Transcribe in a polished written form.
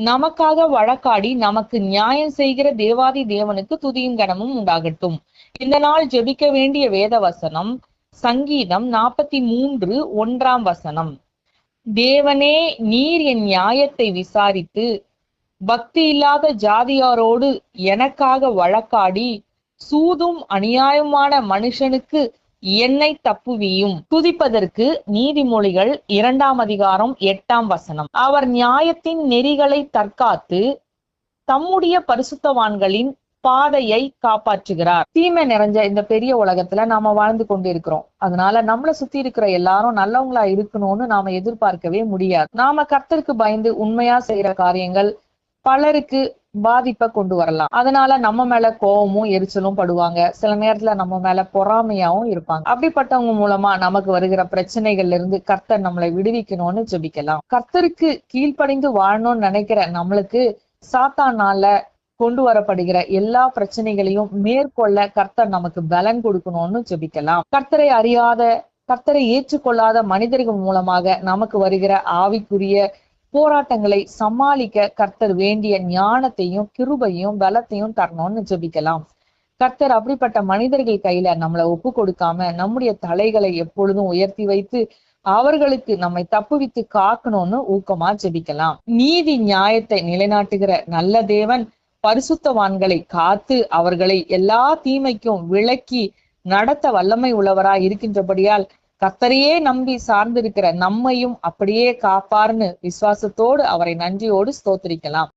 நமக்காக வழக்காடி நமக்கு நியாயம் செய்கிற தேவாதி தேவனுக்கு துதியும் கனமும் உண்டாகட்டும். இந்த நாள் ஜெபிக்க வேண்டிய வேத வசனம் சங்கீதம் 43:1. தேவனே, நீர் என் நியாயத்தை விசாரித்து பக்தி இல்லாத ஜாதியாரோடு எனக்காக வழக்காடி சூதும் அநியாயமான மனுஷனுக்கு என்னை தப்புவியும். துதிப்பதற்கு நீதிமொழிகள் 2:8. அவர் நியாயத்தின் நெறிகளை தற்காத்து தம்முடைய பரிசுத்தவான்களின் பாதையை காப்பாற்றுகிறார். தீமை நிறைஞ்ச இந்த பெரிய உலகத்துல நாம வாழ்ந்து கொண்டு இருக்கிறோம். அதனால நம்மளை சுத்தி இருக்கிற எல்லாரும் நல்லவங்களா இருக்கணும்னு நாம எதிர்பார்க்கவே முடியாது. நாம கர்த்தருக்கு பயந்து உண்மையா செய்யற காரியங்கள் பலருக்கு பாதிப்பை கொண்டு வரலாம். அதனால நம்ம மேல கோபமும் எரிச்சலும் படுவாங்க. சில நேரத்துல நம்ம மேல பொறாமையாவும் இருப்பாங்க. அப்படிப்பட்டவங்க மூலமா நமக்கு வருகிற பிரச்சனைகள்ல இருந்து கர்த்தர் நம்மளை விடுவிக்கணும்னு ஜெபிக்கலாம். கர்த்தருக்கு கீழ்ப்படிந்து வாழணும்னு நினைக்கிற நம்மளுக்கு சாத்தானால கொண்டு வரப்படுகிற எல்லா பிரச்சனைகளையும் மேற்கொள்ள கர்த்தர் நமக்கு பலன் கொடுக்கணும்னு ஜெபிக்கலாம். கர்த்தரை அறியாத, கர்த்தரை ஏற்றுக்கொள்ளாத மனிதர்கள் மூலமாக நமக்கு வருகிற ஆவிக்குரிய போராட்டங்களை சமாளிக்க கர்த்தர் வேண்டிய ஞானத்தையும் கிருபையும் பலத்தையும் தரணும்னு ஜெபிக்கலாம். கர்த்தர் அப்படிப்பட்ட மனிதர்கள் கையில நம்மளை ஒப்பு கொடுக்காம நம்முடைய தலைகளை எப்பொழுதும் உயர்த்தி வைத்து அவர்களுக்கு நம்மை தப்புவித்து காக்கணும்னு ஊக்கமா ஜெபிக்கலாம். நீதி நியாயத்தை நிலைநாட்டுகிற நல்ல தேவன் பரிசுத்தவான்களை காத்து அவர்களை எல்லா தீமைக்கும் விலக்கி நடத்த வல்லமை உள்ளவராய் இருக்கின்றபடியால் கர்த்தரையே நம்பி சார்ந்திருக்கிற நம்மையும் அப்படியே காப்பார்னு விசுவாசத்தோடு அவரை நன்றியோடு ஸ்தோத்திரிக்கலாம்.